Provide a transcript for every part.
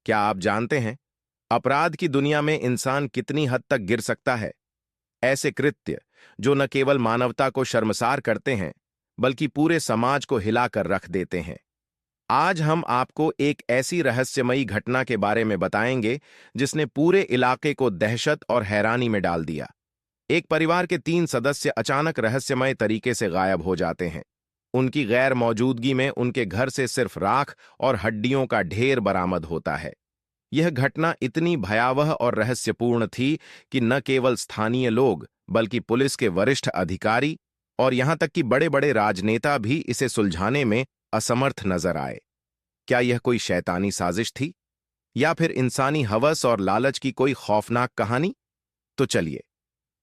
क्या आप जानते हैं अपराध की दुनिया में इंसान कितनी हद तक गिर सकता है? ऐसे कृत्य जो न केवल मानवता को शर्मसार करते हैं बल्कि पूरे समाज को हिलाकर रख देते हैं। आज हम आपको एक ऐसी रहस्यमयी घटना के बारे में बताएंगे जिसने पूरे इलाके को दहशत और हैरानी में डाल दिया। एक परिवार के 3 सदस्य अचानक रहस्यमय तरीके से गायब हो जाते हैं। उनकी गैर मौजूदगी में उनके घर से सिर्फ राख और हड्डियों का ढेर बरामद होता है। यह घटना इतनी भयावह और रहस्यपूर्ण थी कि न केवल स्थानीय लोग बल्कि पुलिस के वरिष्ठ अधिकारी और यहां तक कि बड़े बड़े राजनेता भी इसे सुलझाने में असमर्थ नजर आए। क्या यह कोई शैतानी साजिश थी या फिर इंसानी हवस और लालच की कोई खौफनाक कहानी? तो चलिए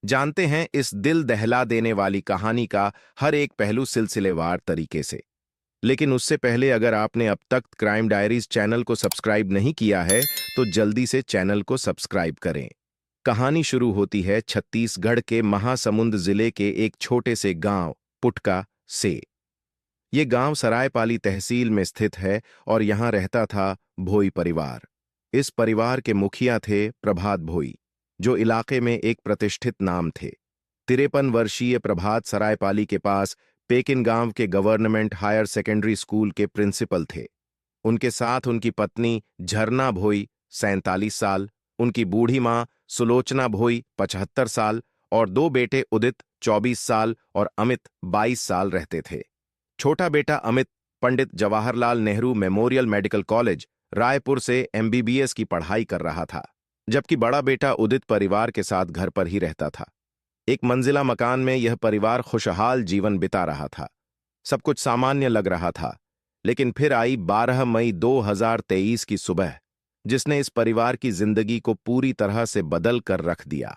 जानते हैं इस दिल दहला देने वाली कहानी का हर एक पहलू सिलसिलेवार तरीके से। लेकिन उससे पहले अगर आपने अब तक क्राइम डायरीज चैनल को सब्सक्राइब नहीं किया है तो जल्दी से चैनल को सब्सक्राइब करें। कहानी शुरू होती है छत्तीसगढ़ के महासमुंद जिले के एक छोटे से गांव पुटका से। ये गांव सरायपाली तहसील में स्थित है और यहां रहता था भोई परिवार। इस परिवार के मुखिया थे प्रभात भोई, जो इलाके में एक प्रतिष्ठित नाम थे। 53 वर्षीय प्रभात सरायपाली के पास पेकिन गांव के गवर्नमेंट हायर सेकेंडरी स्कूल के प्रिंसिपल थे। उनके साथ उनकी पत्नी झरना भोई 47 साल, उनकी बूढ़ी मां सुलोचना भोई 75 साल और 2 बेटे उदित 24 साल और अमित 22 साल रहते थे। छोटा बेटा Amit Pandit Jawaharlal Nehru Memorial Medical College Raipur से एमबीबीएस की पढ़ाई कर रहा था, जबकि बड़ा बेटा उदित परिवार के साथ घर पर ही रहता था। एक मंजिला मकान में यह परिवार खुशहाल जीवन बिता रहा था। सब कुछ सामान्य लग रहा था, लेकिन फिर आई 12 मई 2023 की सुबह, जिसने इस परिवार की जिंदगी को पूरी तरह से बदल कर रख दिया।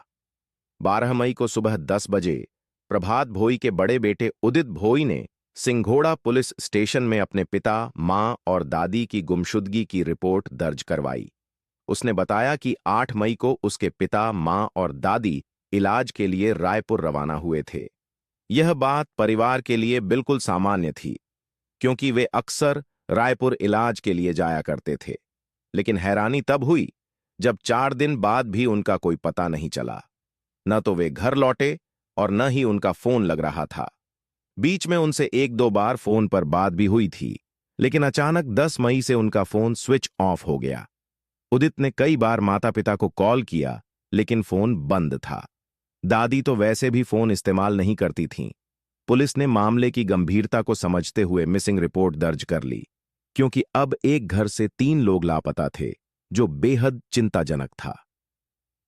12 मई को सुबह 10 बजे प्रभात भोई के बड़े बेटे उदित भोई ने सिंघोड़ा पुलिस स्टेशन में अपने पिता, मां और दादी की गुमशुदगी की रिपोर्ट दर्ज करवाई। उसने बताया कि 8 मई को उसके पिता, मां और दादी इलाज के लिए रायपुर रवाना हुए थे। यह बात परिवार के लिए बिल्कुल सामान्य थी, क्योंकि वे अक्सर रायपुर इलाज के लिए जाया करते थे। लेकिन हैरानी तब हुई जब 4 दिन बाद भी उनका कोई पता नहीं चला। न तो वे घर लौटे और न ही उनका फोन लग रहा था। बीच में उनसे 1-2 बार फोन पर बात भी हुई थी, लेकिन अचानक 10 मई से उनका फोन स्विच ऑफ हो गया। उदित ने कई बार माता पिता को कॉल किया, लेकिन फोन बंद था। दादी तो वैसे भी फोन इस्तेमाल नहीं करती थीं। पुलिस ने मामले की गंभीरता को समझते हुए मिसिंग रिपोर्ट दर्ज कर ली, क्योंकि अब एक घर से 3 लोग लापता थे, जो बेहद चिंताजनक था।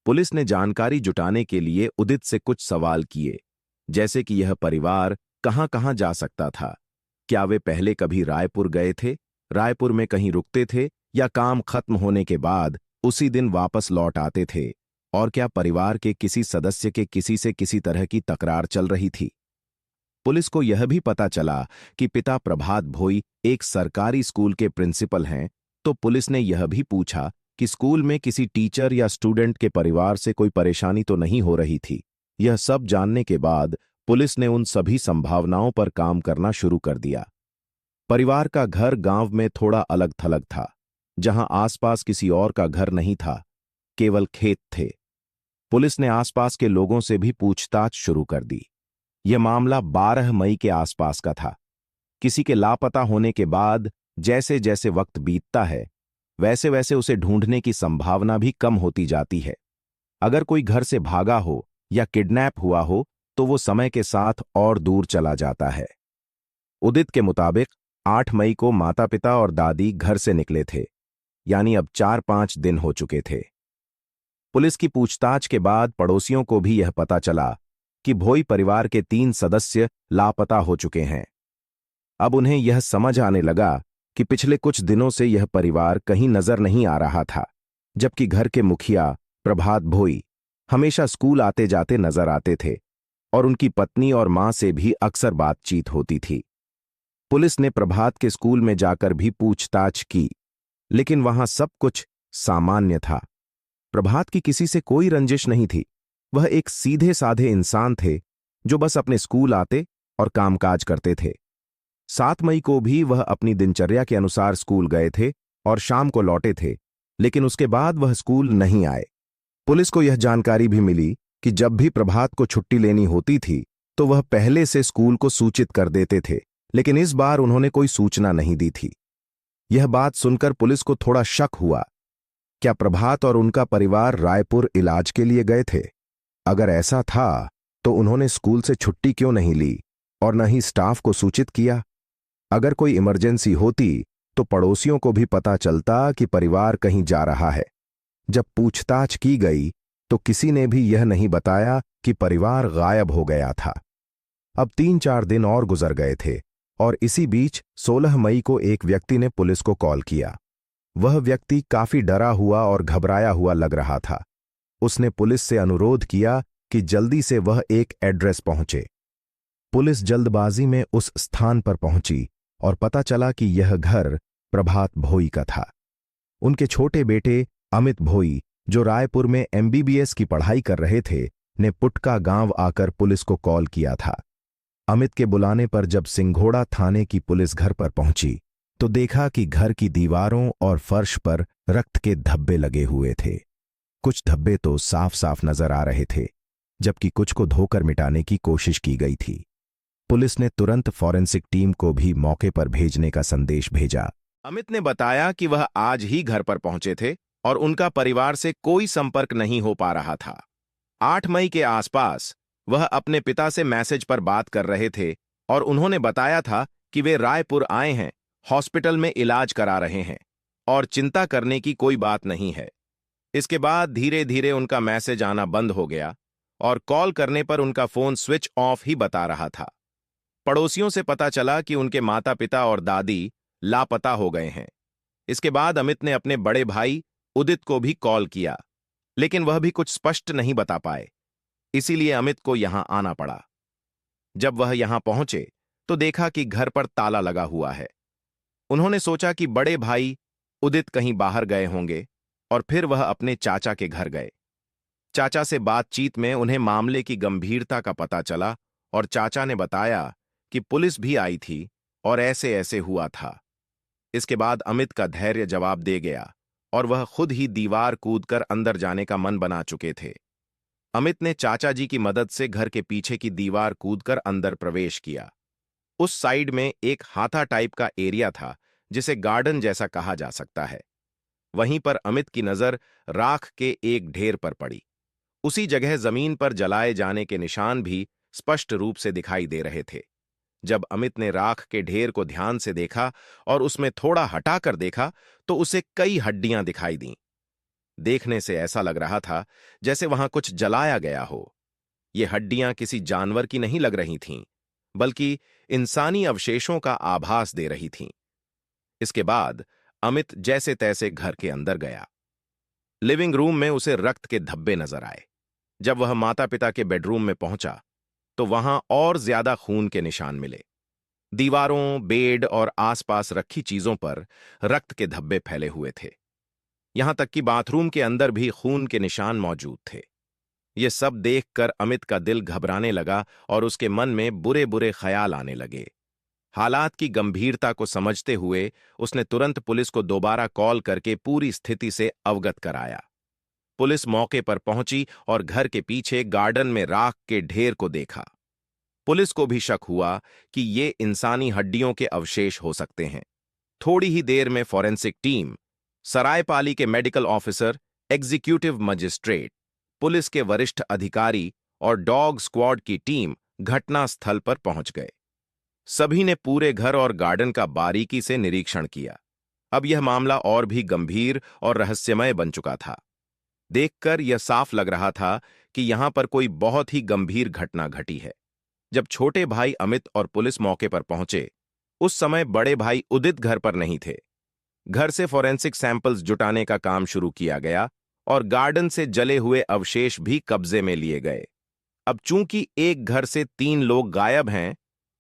पुलिस ने जानकारी जुटाने के लिए उदित से कुछ सवाल किए, जैसे कि यह परिवार कहां कहां जा सकता था, क्या वे पहले कभी रायपुर गए थे, रायपुर में कहीं रुकते थे या काम खत्म होने के बाद उसी दिन वापस लौट आते थे, और क्या परिवार के किसी सदस्य के किसी से किसी तरह की तकरार चल रही थी। पुलिस को यह भी पता चला कि पिता प्रभात भोई एक सरकारी स्कूल के प्रिंसिपल हैं, तो पुलिस ने यह भी पूछा कि स्कूल में किसी टीचर या स्टूडेंट के परिवार से कोई परेशानी तो नहीं हो रही थी। यह सब जानने के बाद पुलिस ने उन सभी संभावनाओं पर काम करना शुरू कर दिया। परिवार का घर गांव में थोड़ा अलग थलग था, जहां आसपास किसी और का घर नहीं था, केवल खेत थे। पुलिस ने आसपास के लोगों से भी पूछताछ शुरू कर दी। यह मामला 12 मई के आसपास का था। किसी के लापता होने के बाद जैसे जैसे वक्त बीतता है, वैसे वैसे उसे ढूंढने की संभावना भी कम होती जाती है। अगर कोई घर से भागा हो या किडनैप हुआ हो, तो वो समय के साथ और दूर चला जाता है। उदित के मुताबिक 8 मई को माता पिता और दादी घर से निकले थे, यानी अब 4-5 दिन हो चुके थे। पुलिस की पूछताछ के बाद पड़ोसियों को भी यह पता चला कि भोई परिवार के 3 सदस्य लापता हो चुके हैं। अब उन्हें यह समझ आने लगा कि पिछले कुछ दिनों से यह परिवार कहीं नजर नहीं आ रहा था, जबकि घर के मुखिया प्रभात भोई हमेशा स्कूल आते जाते नजर आते थे और उनकी पत्नी और मां से भी अक्सर बातचीत होती थी। पुलिस ने प्रभात के स्कूल में जाकर भी पूछताछ की, लेकिन वहां सब कुछ सामान्य था। प्रभात की किसी से कोई रंजिश नहीं थी। वह एक सीधे साधे इंसान थे जो बस अपने स्कूल आते और कामकाज करते थे। 7 मई को भी वह अपनी दिनचर्या के अनुसार स्कूल गए थे और शाम को लौटे थे, लेकिन उसके बाद वह स्कूल नहीं आए। पुलिस को यह जानकारी भी मिली कि जब भी प्रभात को छुट्टी लेनी होती थी तो वह पहले से स्कूल को सूचित कर देते थे, लेकिन इस बार उन्होंने कोई सूचना नहीं दी थी। यह बात सुनकर पुलिस को थोड़ा शक हुआ। क्या प्रभात और उनका परिवार रायपुर इलाज के लिए गए थे? अगर ऐसा था तो उन्होंने स्कूल से छुट्टी क्यों नहीं ली और न ही स्टाफ को सूचित किया? अगर कोई इमरजेंसी होती तो पड़ोसियों को भी पता चलता कि परिवार कहीं जा रहा है। जब पूछताछ की गई तो किसी ने भी यह नहीं बताया कि परिवार गायब हो गया था। अब 3-4 दिन और गुजर गए थे और इसी बीच 16 मई को एक व्यक्ति ने पुलिस को कॉल किया। वह व्यक्ति काफी डरा हुआ और घबराया हुआ लग रहा था। उसने पुलिस से अनुरोध किया कि जल्दी से वह एक एड्रेस पहुंचे। पुलिस जल्दबाजी में उस स्थान पर पहुंची और पता चला कि यह घर प्रभात भोई का था। उनके छोटे बेटे अमित भोई, जो रायपुर में MBBS की पढ़ाई कर रहे थे, ने पुटका गांव आकर पुलिस को कॉल किया था। अमित के बुलाने पर जब सिंघोड़ा थाने की पुलिस घर पर पहुंची तो देखा कि घर की दीवारों और फर्श पर रक्त के धब्बे लगे हुए थे। कुछ धब्बे तो साफ साफ नजर आ रहे थे, जबकि कुछ को धोकर मिटाने की कोशिश की गई थी। पुलिस ने तुरंत फॉरेंसिक टीम को भी मौके पर भेजने का संदेश भेजा। अमित ने बताया कि वह आज ही घर पर पहुंचे थे और उनका परिवार से कोई संपर्क नहीं हो पा रहा था। 8 मई के आसपास वह अपने पिता से मैसेज पर बात कर रहे थे और उन्होंने बताया था कि वे रायपुर आए हैं, हॉस्पिटल में इलाज करा रहे हैं और चिंता करने की कोई बात नहीं है। इसके बाद धीरे धीरे उनका मैसेज आना बंद हो गया और कॉल करने पर उनका फोन स्विच ऑफ ही बता रहा था। पड़ोसियों से पता चला कि उनके माता पिता और दादी लापता हो गए हैं। इसके बाद अमित ने अपने बड़े भाई उदित को भी कॉल किया, लेकिन वह भी कुछ स्पष्ट नहीं बता पाए। इसीलिए अमित को यहां आना पड़ा। जब वह यहां पहुंचे तो देखा कि घर पर ताला लगा हुआ है। उन्होंने सोचा कि बड़े भाई उदित कहीं बाहर गए होंगे और फिर वह अपने चाचा के घर गए। चाचा से बातचीत में उन्हें मामले की गंभीरता का पता चला और चाचा ने बताया कि पुलिस भी आई थी और ऐसे ऐसे हुआ था। इसके बाद अमित का धैर्य जवाब दे गया और वह खुद ही दीवार कूदकर अंदर जाने का मन बना चुके थे। अमित ने चाचा जी की मदद से घर के पीछे की दीवार कूदकर अंदर प्रवेश किया। उस साइड में एक हाथा टाइप का एरिया था जिसे गार्डन जैसा कहा जा सकता है। वहीं पर अमित की नजर राख के एक ढेर पर पड़ी। उसी जगह जमीन पर जलाए जाने के निशान भी स्पष्ट रूप से दिखाई दे रहे थे। जब अमित ने राख के ढेर को ध्यान से देखा और उसमें थोड़ा हटाकर देखा तो उसे कई हड्डियां दिखाई दीं। देखने से ऐसा लग रहा था जैसे वहां कुछ जलाया गया हो। ये हड्डियां किसी जानवर की नहीं लग रही थीं, बल्कि इंसानी अवशेषों का आभास दे रही थीं। इसके बाद अमित जैसे तैसे घर के अंदर गया। लिविंग रूम में उसे रक्त के धब्बे नजर आए। जब वह माता पिता के बेडरूम में पहुंचा तो वहां और ज्यादा खून के निशान मिले। दीवारों, बेड और आसपास रखी चीजों पर रक्त के धब्बे फैले हुए थे। यहां तक कि बाथरूम के अंदर भी खून के निशान मौजूद थे। ये सब देखकर अमित का दिल घबराने लगा और उसके मन में बुरे बुरे ख्याल आने लगे। हालात की गंभीरता को समझते हुए उसने तुरंत पुलिस को दोबारा कॉल करके पूरी स्थिति से अवगत कराया। पुलिस मौके पर पहुंची और घर के पीछे गार्डन में राख के ढेर को देखा। पुलिस को भी शक हुआ कि ये इंसानी हड्डियों के अवशेष हो सकते हैं। थोड़ी ही देर में फॉरेंसिक टीम, सरायपाली के medical officer, executive magistrate, police के वरिष्ठ अधिकारी और डॉग स्क्वाड की टीम घटनास्थल पर पहुंच गए। सभी ने पूरे घर और गार्डन का बारीकी से निरीक्षण किया। अब यह मामला और भी गंभीर और रहस्यमय बन चुका था। देखकर यह साफ लग रहा था कि यहां पर कोई बहुत ही गंभीर घटना घटी है। जब छोटे भाई अमित और पुलिस मौके पर पहुंचे, उस समय बड़े भाई उदित घर पर नहीं थे। घर से फॉरेंसिक सैंपल्स जुटाने का काम शुरू किया गया और गार्डन से जले हुए अवशेष भी कब्जे में लिए गए। अब चूंकि एक घर से 3 लोग गायब हैं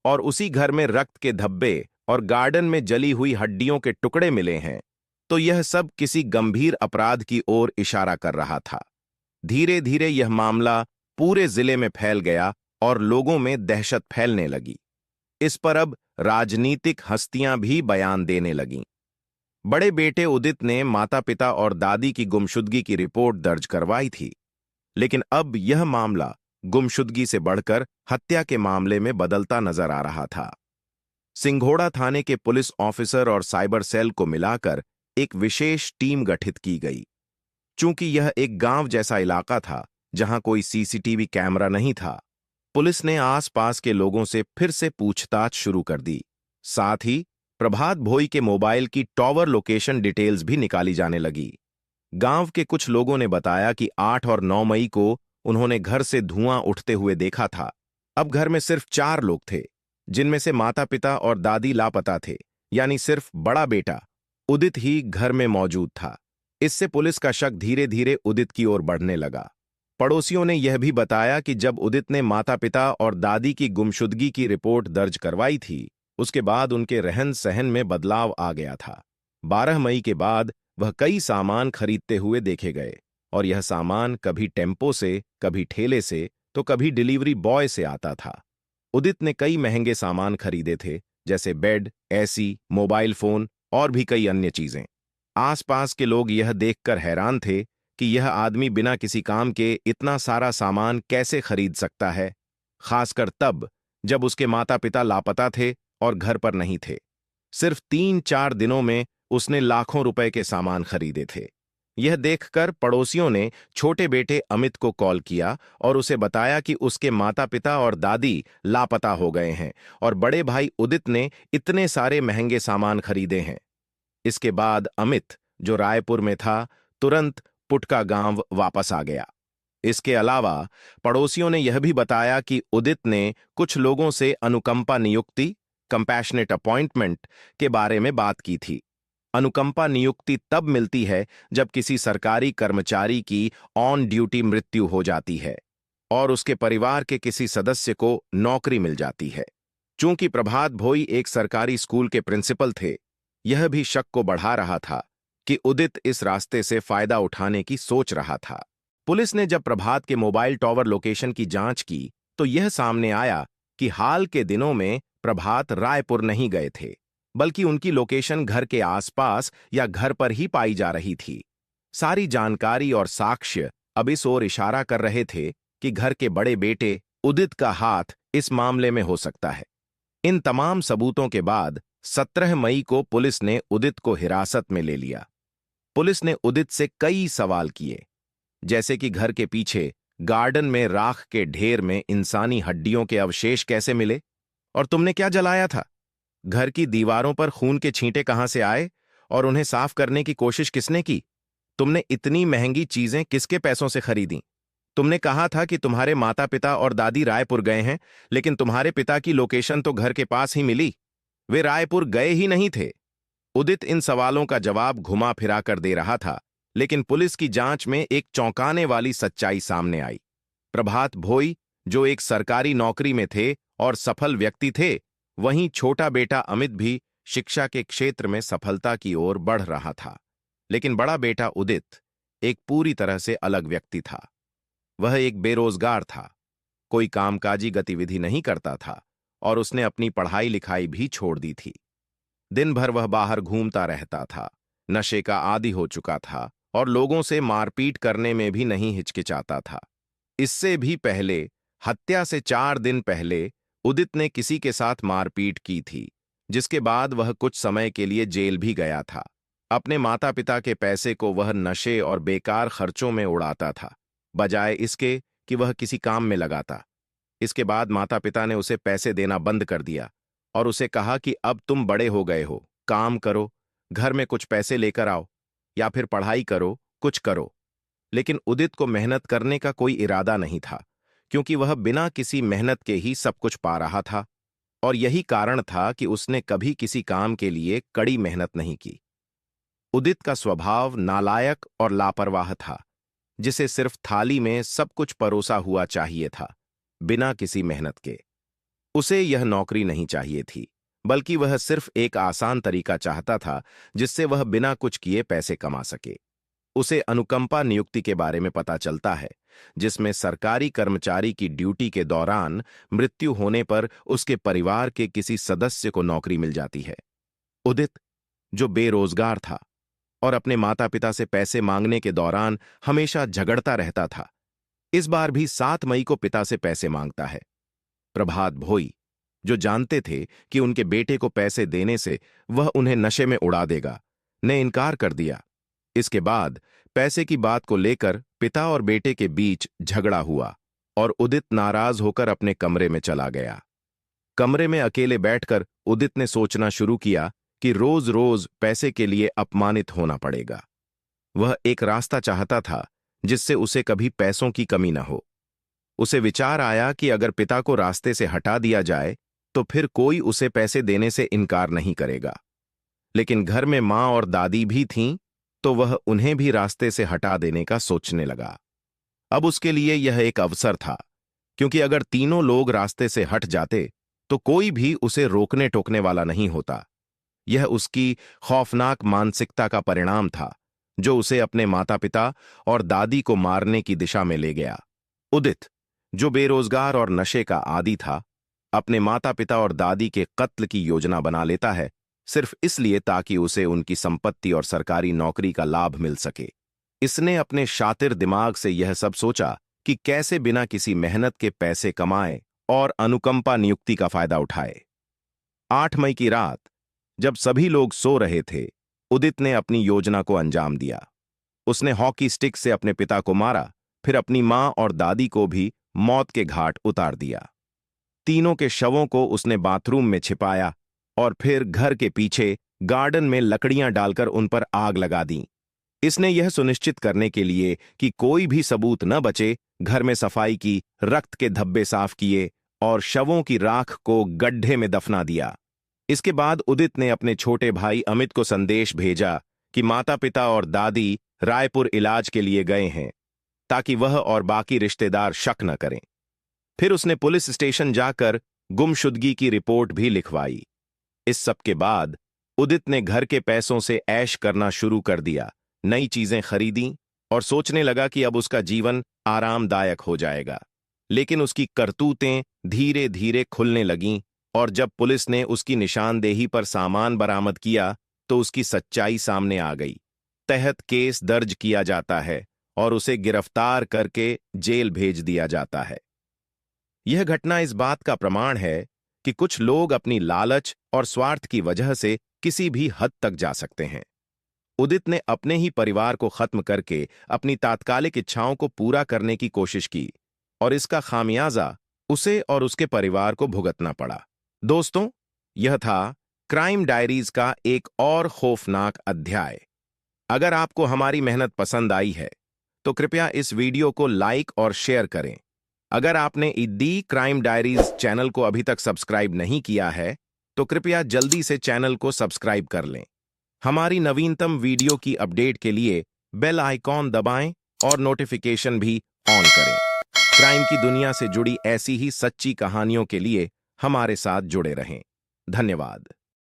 और उसी घर में रक्त के धब्बे और गार्डन में जली हुई हड्डियों के टुकड़े मिले हैं, तो यह सब किसी गंभीर अपराध की ओर इशारा कर रहा था। धीरे धीरे यह मामला पूरे जिले में फैल गया और लोगों में दहशत फैलने लगी। इस पर अब राजनीतिक हस्तियां भी बयान देने लगीं। बड़े बेटे उदित ने माता पिता और दादी की गुमशुदगी की रिपोर्ट दर्ज करवाई थी, लेकिन अब यह मामला गुमशुदगी से बढ़कर हत्या के मामले में बदलता नजर आ रहा था। सिंघोड़ा थाने के पुलिस ऑफिसर और साइबर सेल को मिलाकर एक विशेष टीम गठित की गई। चूंकि यह एक गांव जैसा इलाका था जहां कोई सीसीटीवी कैमरा नहीं था, पुलिस ने आसपास के लोगों से फिर से पूछताछ शुरू कर दी। साथ ही प्रभात भोई के मोबाइल की टॉवर लोकेशन डिटेल्स भी निकाली जाने लगी। गांव के कुछ लोगों ने बताया कि 8 और 9 मई को उन्होंने घर से धुआं उठते हुए देखा था। अब घर में सिर्फ 4 लोग थे, जिनमें से माता पिता और दादी लापता थे, यानी सिर्फ बड़ा बेटा उदित ही घर में मौजूद था। इससे पुलिस का शक धीरे धीरे उदित की ओर बढ़ने लगा। पड़ोसियों ने यह भी बताया कि जब उदित ने माता पिता और दादी की गुमशुदगी की रिपोर्ट दर्ज करवाई थी, उसके बाद उनके रहन सहन में बदलाव आ गया था। 12 मई के बाद वह कई सामान खरीदते हुए देखे गए, और यह सामान कभी टेम्पो से, कभी ठेले से, तो कभी डिलीवरी बॉय से आता था। उदित ने कई महंगे सामान खरीदे थे, जैसे बेड, एसी, मोबाइल फोन और भी कई अन्य चीजें। आसपास के लोग यह देखकर हैरान थे कि यह आदमी बिना किसी काम के इतना सारा सामान कैसे खरीद सकता है, खासकर तब जब उसके माता पिता लापता थे और घर पर नहीं थे। सिर्फ 3-4 दिनों में उसने लाखों रुपए के सामान खरीदे थे। यह देखकर पड़ोसियों ने छोटे बेटे अमित को कॉल किया और उसे बताया कि उसके माता पिता और दादी लापता हो गए हैं और बड़े भाई उदित ने इतने सारे महंगे सामान खरीदे हैं। इसके बाद अमित, जो रायपुर में था, तुरंत पुटका गांव वापस आ गया। इसके अलावा पड़ोसियों ने यह भी बताया कि उदित ने कुछ लोगों से अनुकंपा नियुक्ति, कंपैशनेट अपॉइंटमेंट के बारे में बात की थी। अनुकंपा नियुक्ति तब मिलती है जब किसी सरकारी कर्मचारी की ऑन ड्यूटी मृत्यु हो जाती है और उसके परिवार के किसी सदस्य को नौकरी मिल जाती है। चूंकि प्रभात भोई एक सरकारी स्कूल के प्रिंसिपल थे, यह भी शक को बढ़ा रहा था कि उदित इस रास्ते से फायदा उठाने की सोच रहा था। पुलिस ने जब प्रभात के मोबाइल टॉवर लोकेशन की जांच की, तो यह सामने आया कि हाल के दिनों में प्रभात रायपुर नहीं गए थे, बल्कि उनकी लोकेशन घर के आसपास या घर पर ही पाई जा रही थी। सारी जानकारी और साक्ष्य अब इस ओर इशारा कर रहे थे कि घर के बड़े बेटे उदित का हाथ इस मामले में हो सकता है। इन तमाम सबूतों के बाद 17 मई को पुलिस ने उदित को हिरासत में ले लिया। पुलिस ने उदित से कई सवाल किए, जैसे कि घर के पीछे गार्डन में राख के ढेर में इंसानी हड्डियों के अवशेष कैसे मिले, और तुमने क्या जलाया था? घर की दीवारों पर खून के छींटे कहां से आए और उन्हें साफ करने की कोशिश किसने की? तुमने इतनी महंगी चीजें किसके पैसों से खरीदी? तुमने कहा था कि तुम्हारे माता पिता और दादी रायपुर गए हैं, लेकिन तुम्हारे पिता की लोकेशन तो घर के पास ही मिली। वे रायपुर गए ही नहीं थे। उदित इन सवालों का जवाब घुमा फिरा कर दे रहा था, लेकिन पुलिस की जांच में एक चौंकाने वाली सच्चाई सामने आई। प्रभात भोई, जो एक सरकारी नौकरी में थे और सफल व्यक्ति थे, वहीं छोटा बेटा अमित भी शिक्षा के क्षेत्र में सफलता की ओर बढ़ रहा था। लेकिन बड़ा बेटा उदित एक पूरी तरह से अलग व्यक्ति था। वह एक बेरोजगार था, कोई कामकाजी गतिविधि नहीं करता था और उसने अपनी पढ़ाई लिखाई भी छोड़ दी थी। दिन भर वह बाहर घूमता रहता था, नशे का आदी हो चुका था और लोगों से मारपीट करने में भी नहीं हिचकिचाता था। इससे भी पहले, हत्या से 4 दिन पहले, उदित ने किसी के साथ मारपीट की थी, जिसके बाद वह कुछ समय के लिए जेल भी गया था। अपने माता पिता के पैसे को वह नशे और बेकार खर्चों में उड़ाता था, बजाय इसके कि वह किसी काम में लगाता। इसके बाद माता पिता ने उसे पैसे देना बंद कर दिया और उसे कहा कि अब तुम बड़े हो गए हो, काम करो, घर में कुछ पैसे लेकर आओ, या फिर पढ़ाई करो, कुछ करो। लेकिन उदित को मेहनत करने का कोई इरादा नहीं था, क्योंकि वह बिना किसी मेहनत के ही सब कुछ पा रहा था, और यही कारण था कि उसने कभी किसी काम के लिए कड़ी मेहनत नहीं की। उदित का स्वभाव नालायक और लापरवाह था, जिसे सिर्फ थाली में सब कुछ परोसा हुआ चाहिए था, बिना किसी मेहनत के। उसे यह नौकरी नहीं चाहिए थी, बल्कि वह सिर्फ एक आसान तरीका चाहता था जिससे वह बिना कुछ किए पैसे कमा सके। उसे अनुकंपा नियुक्ति के बारे में पता चलता है, जिसमें सरकारी कर्मचारी की ड्यूटी के दौरान मृत्यु होने पर उसके परिवार के किसी सदस्य को नौकरी मिल जाती है। उदित, जो बेरोजगार था और अपने माता पिता से पैसे मांगने के दौरान हमेशा झगड़ता रहता था, इस बार भी 7 मई को पिता से पैसे मांगता है। प्रभात भोई, जो जानते थे कि उनके बेटे को पैसे देने से वह उन्हें नशे में उड़ा देगा, ने इनकार कर दिया। इसके बाद पैसे की बात को लेकर पिता और बेटे के बीच झगड़ा हुआ और उदित नाराज होकर अपने कमरे में चला गया। कमरे में अकेले बैठकर उदित ने सोचना शुरू किया कि रोज रोज पैसे के लिए अपमानित होना पड़ेगा। वह एक रास्ता चाहता था जिससे उसे कभी पैसों की कमी न हो। उसे विचार आया कि अगर पिता को रास्ते से हटा दिया जाए तो फिर कोई उसे पैसे देने से इनकार नहीं करेगा। लेकिन घर में मां और दादी भी थीं, तो वह उन्हें भी रास्ते से हटा देने का सोचने लगा। अब उसके लिए यह एक अवसर था, क्योंकि अगर तीनों लोग रास्ते से हट जाते तो कोई भी उसे रोकने टोकने वाला नहीं होता। यह उसकी खौफनाक मानसिकता का परिणाम था, जो उसे अपने माता पिता और दादी को मारने की दिशा में ले गया। उदित, जो बेरोजगार और नशे का आदी था, अपने माता पिता और दादी के कत्ल की योजना बना लेता है, सिर्फ इसलिए ताकि उसे उनकी संपत्ति और सरकारी नौकरी का लाभ मिल सके। इसने अपने शातिर दिमाग से यह सब सोचा कि कैसे बिना किसी मेहनत के पैसे कमाए और अनुकंपा नियुक्ति का फायदा उठाए। 8 मई की रात, जब सभी लोग सो रहे थे, उदित ने अपनी योजना को अंजाम दिया। उसने हॉकी स्टिक से अपने पिता को मारा, फिर अपनी मां और दादी को भी मौत के घाट उतार दिया। तीनों के शवों को उसने बाथरूम में छिपाया और फिर घर के पीछे गार्डन में लकड़ियां डालकर उन पर आग लगा दी। इसने यह सुनिश्चित करने के लिए कि कोई भी सबूत न बचे, घर में सफाई की, रक्त के धब्बे साफ किए और शवों की राख को गड्ढे में दफना दिया। इसके बाद उदित ने अपने छोटे भाई अमित को संदेश भेजा कि माता पिता और दादी रायपुर इलाज के लिए गए हैं, ताकि वह और बाकी रिश्तेदार शक न करें। फिर उसने पुलिस स्टेशन जाकर गुमशुदगी की रिपोर्ट भी लिखवाई। इस सब के बाद उदित ने घर के पैसों से ऐश करना शुरू कर दिया, नई चीजें खरीदी और सोचने लगा कि अब उसका जीवन आरामदायक हो जाएगा। लेकिन उसकी करतूतें धीरे धीरे खुलने लगीं और जब पुलिस ने उसकी निशानदेही पर सामान बरामद किया तो उसकी सच्चाई सामने आ गई। तहत केस दर्ज किया जाता है और उसे गिरफ्तार करके जेल भेज दिया जाता है। यह घटना इस बात का प्रमाण है कि कुछ लोग अपनी लालच और स्वार्थ की वजह से किसी भी हद तक जा सकते हैं। उदित ने अपने ही परिवार को खत्म करके अपनी तात्कालिक इच्छाओं को पूरा करने की कोशिश की और इसका खामियाजा उसे और उसके परिवार को भुगतना पड़ा। दोस्तों, यह था क्राइम डायरीज का एक और खौफनाक अध्याय। अगर आपको हमारी मेहनत पसंद आई है तो कृपया इस वीडियो को लाइक और शेयर करें। अगर आपने दी क्राइम डायरीज चैनल को अभी तक सब्सक्राइब नहीं किया है तो कृपया जल्दी से चैनल को सब्सक्राइब कर लें। हमारी नवीनतम वीडियो की अपडेट के लिए बेल आइकॉन दबाएं और नोटिफिकेशन भी ऑन करें। क्राइम की दुनिया से जुड़ी ऐसी ही सच्ची कहानियों के लिए हमारे साथ जुड़े रहें। धन्यवाद।